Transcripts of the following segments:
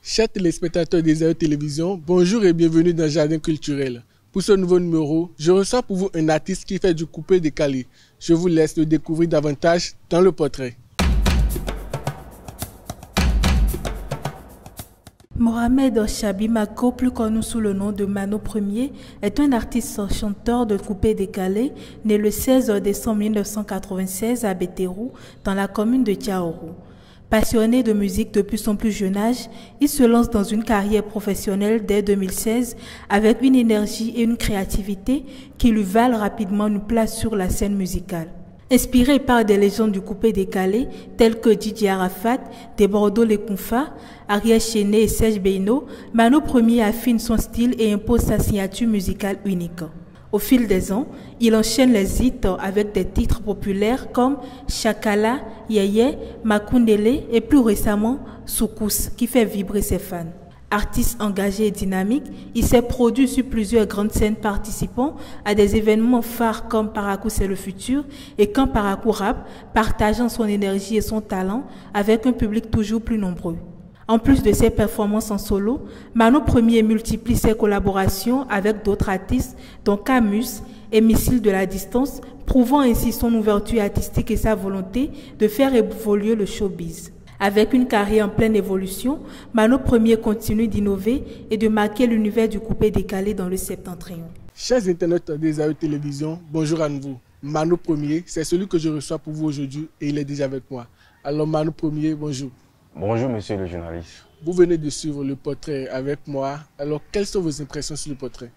Chers téléspectateurs des AE Télévision, bonjour et bienvenue dans Jardin Culturel. Pour ce nouveau numéro, je reçois pour vous un artiste qui fait du coupé-décalé. Je vous laisse le découvrir davantage dans le portrait. Mohamed Chabi Mako, plus connu sous le nom de Mano Ier, est un artiste-chanteur de coupé-décalé né le 16 décembre 1996 à Bétérou, dans la commune de Tiaourou. Passionné de musique depuis son plus jeune âge, il se lance dans une carrière professionnelle dès 2016 avec une énergie et une créativité qui lui valent rapidement une place sur la scène musicale. Inspiré par des légendes du coupé-décalé telles que Didier Arafat, Bordeaux Lekounfa, Ariel Chené et Serge Beino, Mano Ier affine son style et impose sa signature musicale unique. Au fil des ans, il enchaîne les hits avec des titres populaires comme Chakala, Yeye, Makundele et plus récemment Soukous qui fait vibrer ses fans. Artiste engagé et dynamique, il s'est produit sur plusieurs grandes scènes participant à des événements phares comme Parakou c'est le futur et Camp Parakou Rap, partageant son énergie et son talent avec un public toujours plus nombreux. En plus de ses performances en solo, Mano Ier multiplie ses collaborations avec d'autres artistes dont Camus et Missile de la Distance, prouvant ainsi son ouverture artistique et sa volonté de faire évoluer le showbiz. Avec une carrière en pleine évolution, Mano Ier continue d'innover et de marquer l'univers du coupé-décalé dans le septentrion. Chers internautes des AE Télévision, bonjour à nouveau. Mano Ier, c'est celui que je reçois pour vous aujourd'hui et il est déjà avec moi. Alors Mano Ier, bonjour. Bonjour monsieur le journaliste. Vous venez de suivre le portrait avec moi. Alors quelles sont vos impressions sur le portrait?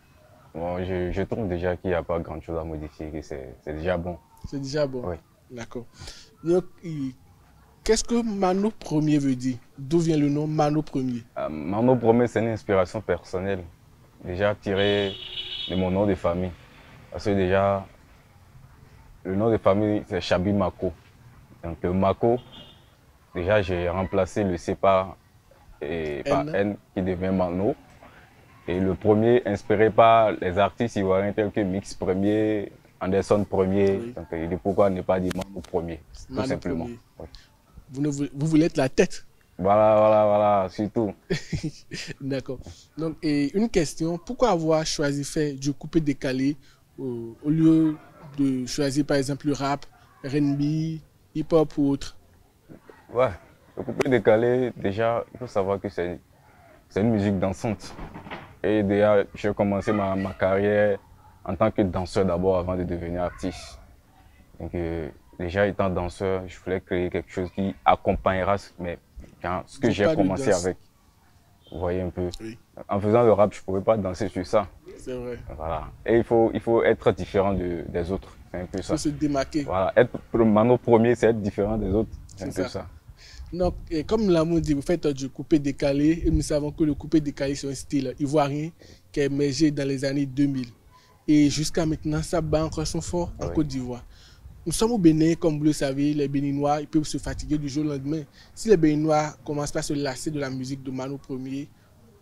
Bon, je trouve déjà qu'il n'y a pas grand chose à modifier, que c'est déjà bon. C'est déjà bon? Oui. D'accord. Donc, qu'est-ce que Mano Ier veut dire? D'où vient le nom Mano Ier? Mano Ier, c'est une inspiration personnelle, déjà tirée de mon nom de famille. Parce que déjà, le nom de famille, c'est Chabi Mako. Donc le Mako, déjà j'ai remplacé le C par N qui devient Mano. Et le premier, inspiré par les artistes ivoiriens tels que Mix Premier, Anderson Premier. Oui. Donc il dit pourquoi ne pas dire Mano Ier, tout simplement. Oui. Vous voulez être la tête? Voilà, surtout. D'accord. Donc, une question, pourquoi avoir choisi faire du coupé-décalé au lieu de choisir par exemple le rap, R&B, hip-hop ou autre? Ouais, le coupé-décalé, déjà, il faut savoir que c'est une musique dansante. Et déjà, j'ai commencé ma carrière en tant que danseur d'abord avant de devenir artiste. Donc, déjà étant danseur, je voulais créer quelque chose qui accompagnera ce que j'ai commencé avec. Vous voyez un peu. Oui. En faisant le rap, je ne pouvais pas danser sur ça. C'est vrai. Voilà. Et il faut être différent des autres. C'est un peu ça. Il faut se démarquer. Voilà. Être Mano Ier, c'est être différent des autres. C'est un peu ça. Donc, comme l'amour dit, vous faites du coupé-décalé et nous savons que le coupé-décalé, c'est un style ivoirien qui a émergé dans les années 2000. Et jusqu'à maintenant, ça bat encore son fort en Côte d'Ivoire. Nous sommes au Bénin, comme vous le savez, les Béninois ils peuvent se fatiguer du jour au lendemain. Si les Béninois commencent à se lasser de la musique de Mano Ier,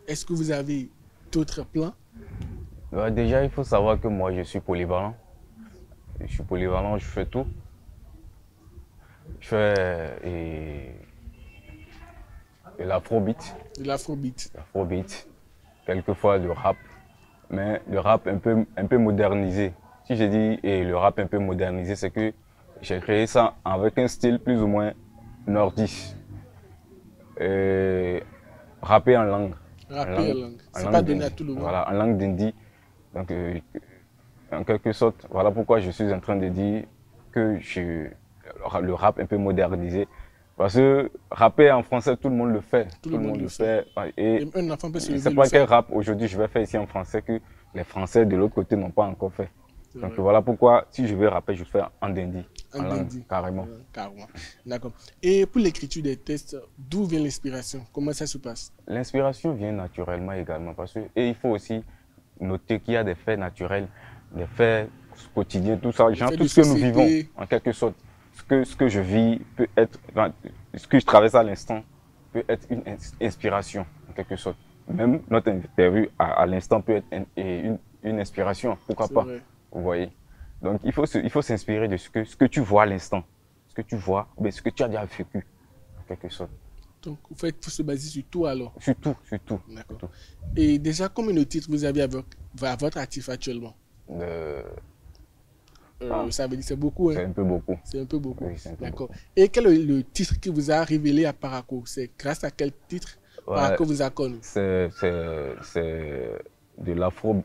est-ce que vous avez d'autres plans? Déjà, il faut savoir que moi, je suis polyvalent. Je suis polyvalent, je fais tout. Je fais de l'afrobeat. De l'afrobeat. L'afrobeat. Quelquefois le rap. Mais le rap un peu modernisé. Si je dis le rap un peu modernisé, c'est que j'ai créé ça avec un style plus ou moins nordiste. Rapper en langue. Rapper en langue. C'est pas donné à tout le monde. Voilà, en langue d'Indi. Donc, en quelque sorte, voilà pourquoi je suis en train de dire que le rap un peu modernisé. Parce que rapper en français, tout le monde le fait. Tout le monde le fait. Et un enfant peut se lever. C'est pas quel rap aujourd'hui je vais faire ici en français que les Français de l'autre côté n'ont pas encore fait. Donc voilà pourquoi, si je veux rapper, je fais en dindi. En langue, carrément. Carrément. D'accord. Et pour l'écriture des textes, d'où vient l'inspiration? Comment ça se passe? L'inspiration vient naturellement également. Et il faut aussi noter qu'il y a des faits naturels, des faits quotidiens, tout ça. Genre, tout ce que nous vivons, en quelque sorte. Ce que je vis peut être, ce que je traverse à l'instant peut être une inspiration, en quelque sorte. Même notre interview à l'instant peut être une inspiration, pourquoi pas, vous voyez. Donc il faut s'inspirer de ce que tu vois à l'instant, ce que tu vois, mais ce que tu as déjà vécu, en quelque sorte. Donc, vous se basez sur tout alors? Sur tout, sur tout. D'accord. Et déjà, combien de titres vous avez à votre actif actuellement? Ça veut dire c'est beaucoup. Hein? C'est un peu beaucoup. C'est un peu beaucoup. Oui, d'accord. Et quel est le titre qui vous a révélé à Paraco? C'est grâce à quel titre Paraco vous a connu? C'est de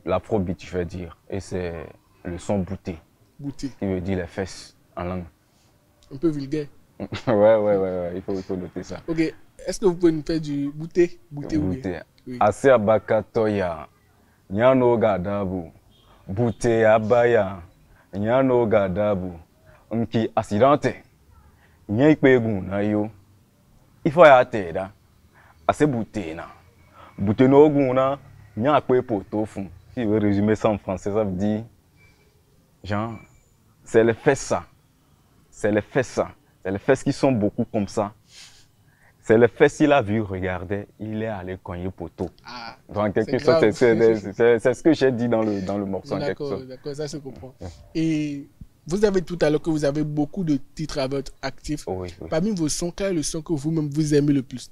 l'afrobeat, je vais dire. Et c'est le son bouté. Bouté. Qui veut dire les fesses en langue. Un peu vulgaire. ouais. Il faut noter ça. Ok. Est-ce que vous pouvez nous faire du bouté? Bouté, oui. Assez abakatoya. Nyano gadabu. Bouté abaya. Nyano gadabu. Nki accidente. Nyekpegun na yo. Il faut y attendre. Assez bouté na. Bouté no guna. Nyakpe poto fun. Si je veux résumer ça en français, ça veut dire. Genre, c'est les fesses ça. C'est les fesses ça. C'est les fesses qui sont beaucoup comme ça. C'est les fesses qu'il a vu, regardez, il est allé cogner poteau. Ah, donc, en quelque sorte, c'est ce que j'ai dit dans le morceau. D'accord, ça se comprend. Et vous avez tout à l'heure que vous avez beaucoup de titres à votre actif. Oui. Parmi vos sons, quel est le son que vous-même vous aimez le plus?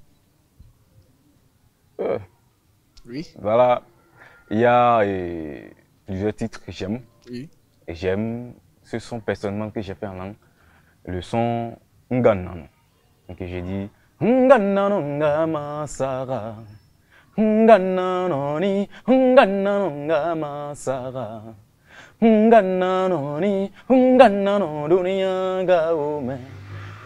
Oui. Voilà, il y a plusieurs titres que j'aime. Oui. Et j'aime ce son personnellement que j'ai fait en langue. Le son Nganano. Donc j'ai dit Nganano Ngamasara. Nganano ni Nganano Ngamasara. Nganano ni Nganano Dunia Gaome.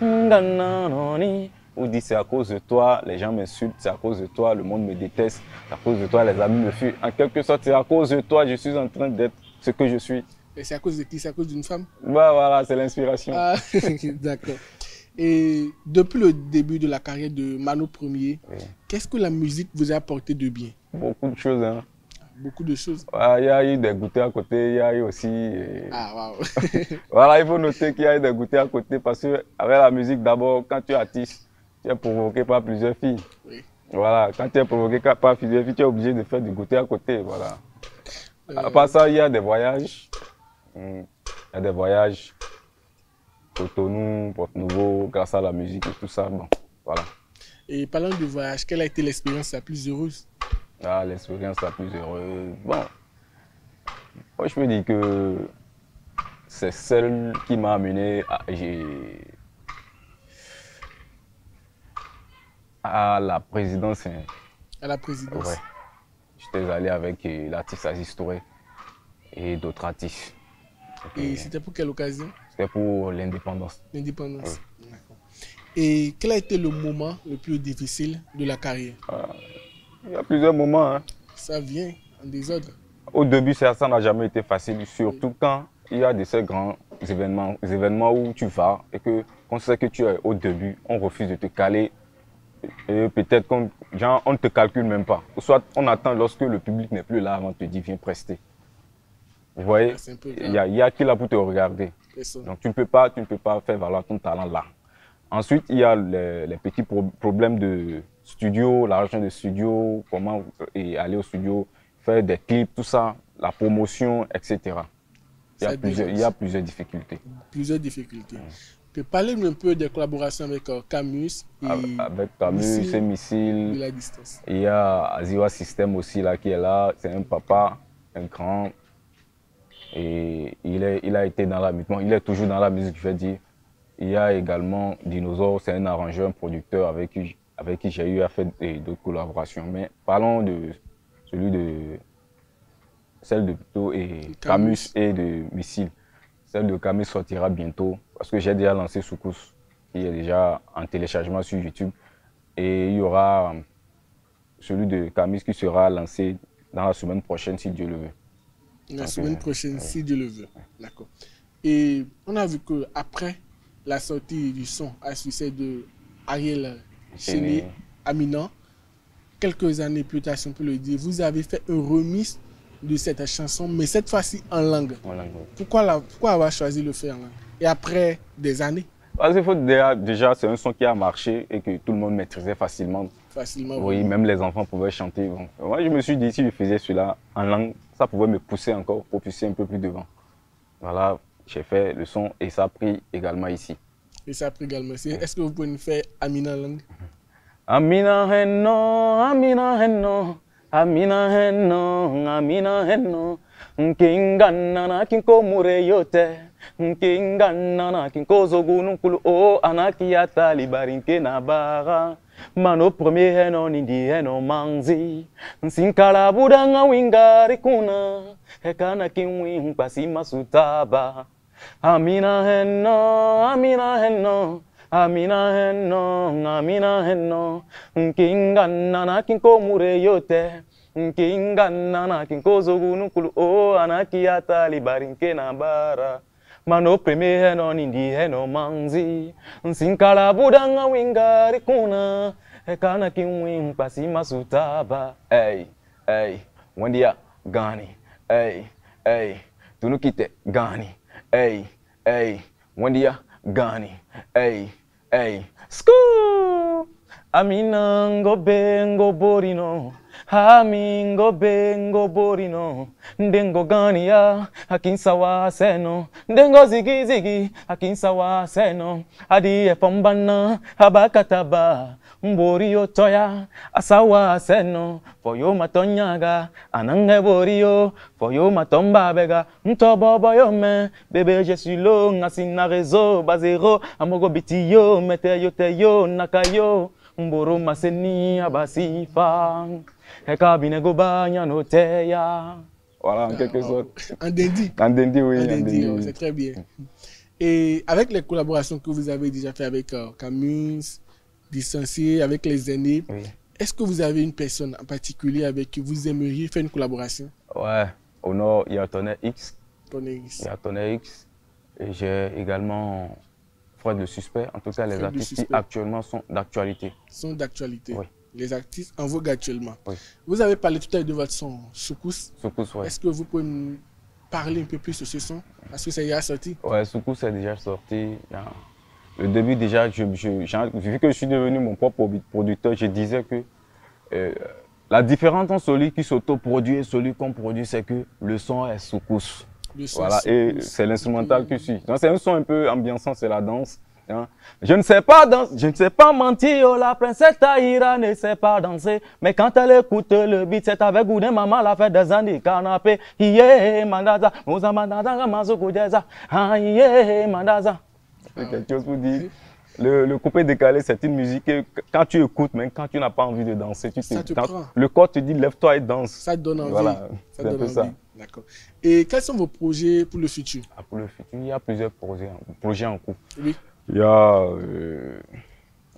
Nganano ni. On dit c'est à cause de toi, les gens m'insultent, c'est à cause de toi, le monde me déteste, c'est à cause de toi, les amis me fuient. En quelque sorte, c'est à cause de toi, je suis en train d'être ce que je suis. Et c'est à cause de qui? C'est à cause d'une femme? Voilà, c'est l'inspiration. Ah, d'accord. Et depuis le début de la carrière de Mano Premier, qu'est-ce que la musique vous a apporté de bien? Beaucoup de choses. Hein. Beaucoup de choses? Il y a eu des goûters à côté, il y a eu aussi... Ah, waouh. Voilà, il faut noter qu'il y a eu des goûters à côté parce que avec la musique, d'abord, quand tu es artiste, tu es provoqué par plusieurs filles. Oui. Voilà, quand tu es provoqué par plusieurs filles, tu es obligé de faire du goûter à côté. Voilà. À part ça, il y a des voyages. Il y a des voyages, Cotonou, Porte-Nouveau, grâce à la musique et tout ça. Bon, voilà. Et parlant de voyage, quelle a été l'expérience la plus heureuse? Ah, l'expérience la plus heureuse. Bon, moi je peux dire que c'est celle qui m'a amené à la présidence. À la présidence? Ouais. J'étais allé avec l'artiste Aziz Touré et d'autres artistes. Et c'était pour quelle occasion? C'était pour l'indépendance. L'indépendance, oui. D'accord. Et quel a été le moment le plus difficile de la carrière? Il y a plusieurs moments. Hein. Ça vient en désordre. Au début, ça n'a jamais été facile, surtout quand il y a de ces grands événements où tu vas et que on sait que tu es au début, on refuse de te caler. Et peut-être qu'on ne te calcule même pas. Ou soit on attend lorsque le public n'est plus là avant de te dire viens prester. Vous voyez, il y a qui là pour te regarder. Donc tu ne peux pas faire valoir ton talent là. Ensuite, il y a les petits problèmes de studio, l'argent de studio, comment aller au studio, faire des clips, tout ça, la promotion, etc. Il y a plusieurs difficultés. Plusieurs difficultés. Parlez-nous un peu des collaborations avec Camus. Avec Camus, c'est Missile. De la distance. Il y a Aziwa System aussi là, qui est là. C'est un papa, un grand. Et il a été dans la musique. Bon, il est toujours dans la musique, je vais dire. Il y a également Dinosaur, c'est un arrangeur, un producteur avec qui j'ai eu à faire d'autres collaborations. Mais parlons de celle de plutôt Camus et de Missile. Celle de Camus sortira bientôt parce que j'ai déjà lancé Soukous, qui est déjà en téléchargement sur YouTube. Et il y aura celui de Camus qui sera lancé dans la semaine prochaine, si Dieu le veut. La semaine prochaine, si Dieu le veut. D'accord. Et on a vu qu'après la sortie du son à succès de Ariel Chéné, Amina, quelques années plus tard, si on peut le dire, vous avez fait un remix de cette chanson, mais cette fois-ci en langue. Pourquoi avoir choisi le faire en langue? Et après des années? Parce qu'il faut déjà, c'est un son qui a marché et que tout le monde maîtrisait facilement. Facilement. Oui, même les enfants pouvaient chanter. Bon. Moi, je me suis dit, si je faisais celui-là en langue, ça pouvait me pousser encore, propulser un peu plus devant. Voilà, j'ai fait le son et ça a pris également ici. Et ça a pris également ici. Est-ce que vous pouvez nous faire Amina en langue? Amina henno, amina henno, amina henno, amina henno. Nkingana na kinko mure yote, nkingana na kinko zogunukulu o anaki ya talibarinke na bara. Mano premier heno nindi heno manzi, nsinkala budanga wingari kuna, hekana kinwi pasi masutaba. Amina henno, amina henno. Amina henno, amina henno, nkingana na kinko mure yote, nkingana na kinko zogunukulu o anaki ya talibarinke na bara. Mano premier heno nindi heno manzi, nsinkala budanga wingari kuna, hekana kinwi pasi masutaba. Hey, hey, wendia gani, hey, hey, tunukite gani, hey, hey, wendia gani, hey. Hey, skoo! Aminango bengo borino, amingo bengo borino, ndengo gania, akinsawa seno, ndengo zigi zigi, akinsawa seno, adi efombana, abakataba, mborio toya, asawa seno, foyo matonyaga, anange borio, foyo matomba bega, mtobobo yo me, bébé je suis lo, ngasina rezo, bazero, amogo bitiyo, mete yo teyo, nakayo, mboro maseni abasifa, eka binego banya noteya. Voilà, en quelque sorte. En dendi. En dendi, oui. En dendi, oh, c'est très bien. Et avec les collaborations que vous avez déjà fait avec Camus, Distancié, avec les aînés, oui. Est-ce que vous avez une personne en particulier avec qui vous aimeriez faire une collaboration? Ouais, au nord, il y a Tonnerre X. Tonnerre X. Il y a Tonnerre X. Et j'ai également Fred le Suspect. En tout cas, les artistes qui actuellement sont d'actualité. Sont d'actualité. Oui. Les artistes en vogue actuellement. Oui. Vous avez parlé tout à l'heure de votre son Soukous. Soukous, oui. Est-ce que vous pouvez me parler un peu plus sur ce son? Parce que ça y est sorti. Ouais, Soukous est déjà sorti. Le début déjà, vu que je suis devenu mon propre producteur, je disais que la différence entre celui qui s'autoproduit et celui qu'on produit, c'est que le son est Soukous. Voilà, et c'est l'instrumental qui suit. C'est un son un peu ambiançant, c'est la danse. Hein. Je ne sais pas danser, je ne sais pas mentir, oh, la princesse Tahira ne sait pas danser. Mais quand elle écoute le beat, c'est avec Goudin, maman l'a fait des années canapé. Yeah, mandaza, moza mandaza, mazokudeza. Ah, yeah, mandaza. C'est quelque chose pour dire. Le coupé décalé, c'est une musique que quand tu écoutes, même quand tu n'as pas envie de danser, le corps te dit lève-toi et danse. Ça te donne envie. Voilà, ça donne envie. D'accord. Et quels sont vos projets pour le futur? Pour le futur, il y a plusieurs projets en cours. Oui. Il y a,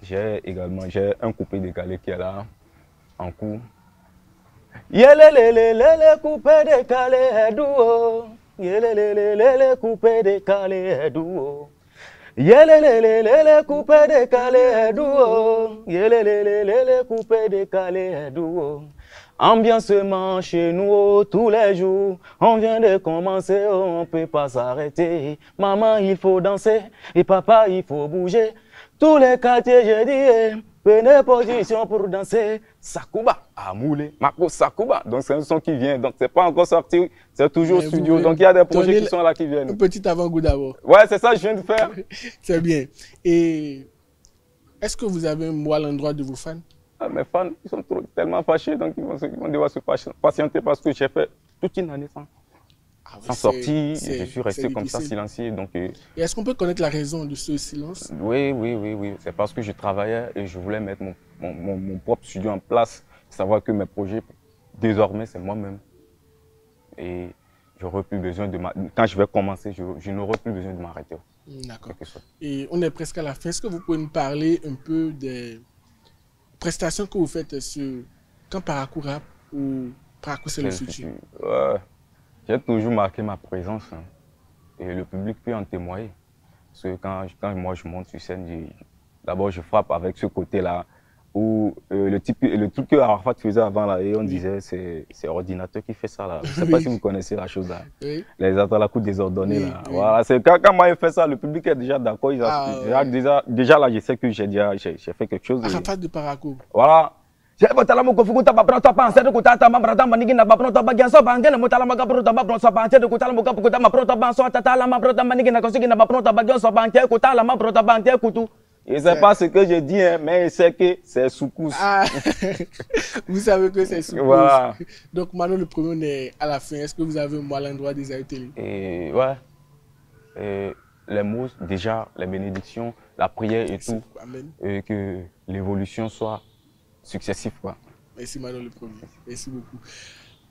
j'ai un coupé décalé qui est là, en cours. Yelelelele, coupé décalé est doux. Yelelelele, coupé décalé est doux. Yelelelele, coupé décalé est doux. Yelelelele, coupé décalé est doux. Ambiancement chez nous tous les jours. On vient de commencer, on ne peut pas s'arrêter. Maman, il faut danser et papa, il faut bouger. Tous les quartiers, je dis, prenez position pour danser. Sakuba, Amoulé, Mako Sakuba. Donc c'est un son qui vient. Donc c'est pas encore sorti, c'est toujours studio. Donc il y a des projets qui sont là qui viennent. Un petit avant-goût d'abord. Ouais, c'est ça que je viens de faire. C'est bien. Et est-ce que vous avez un mot à l'endroit de vos fans? Mes fans, ils sont tellement fâchés, donc ils vont devoir se patienter parce que j'ai fait toute une année sans sortie. Je suis resté comme ça, silencieux. Et est-ce qu'on peut connaître la raison de ce silence? Oui. C'est parce que je travaillais et je voulais mettre mon propre studio en place. Savoir que mes projets, désormais, c'est moi-même. Et j'aurai plus besoin de quand je vais commencer, je n'aurai plus besoin de m'arrêter. D'accord. Et on est presque à la fin. Est-ce que vous pouvez nous parler un peu des prestations que vous faites sur Quand Parakou Rap ou Parakou c'est le futur? J'ai toujours marqué ma présence et le public peut en témoigner. Parce que quand moi je monte sur scène, d'abord je frappe avec ce côté-là où le truc que Arafat faisait avant là, et on disait c'est ordinateur qui fait ça là. Je ne sais pas si vous connaissez la chose là. Oui. Les atalakou désordonnés là. Oui. Voilà, c'est quand moi je fais ça, le public est déjà d'accord. Déjà là, je sais que j'ai fait quelque chose. Arafat de Parakou. Voilà. J'ai pas talamo kofukuta babrata panse de kutata mambrata manigi na babrata bagianso bangene mutala magabrota babrota panse de kutala mukapukuta mabrota banso tatala mabrota manigi na kosigi na babrota bagianso banke kutala mabrota banke kutu. Je ne sais pas ce que je dis, hein, mais je sais que c'est soukous. Ah, vous savez que c'est soukous. Voilà. Donc maintenant, le premier, on est à la fin. Est-ce que vous avez un mot à l'endroit des Ayo Télé? Et ouais. Et les mots, déjà, les bénédictions, la prière et tout. Amen. Et que l'évolution soit successive, quoi. Merci Manon le premier. Merci beaucoup.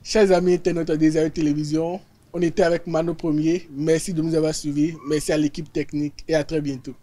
Chers amis internautes des Ayo Télévision, on était avec Manon Premier. Merci de nous avoir suivis. Merci à l'équipe technique et à très bientôt.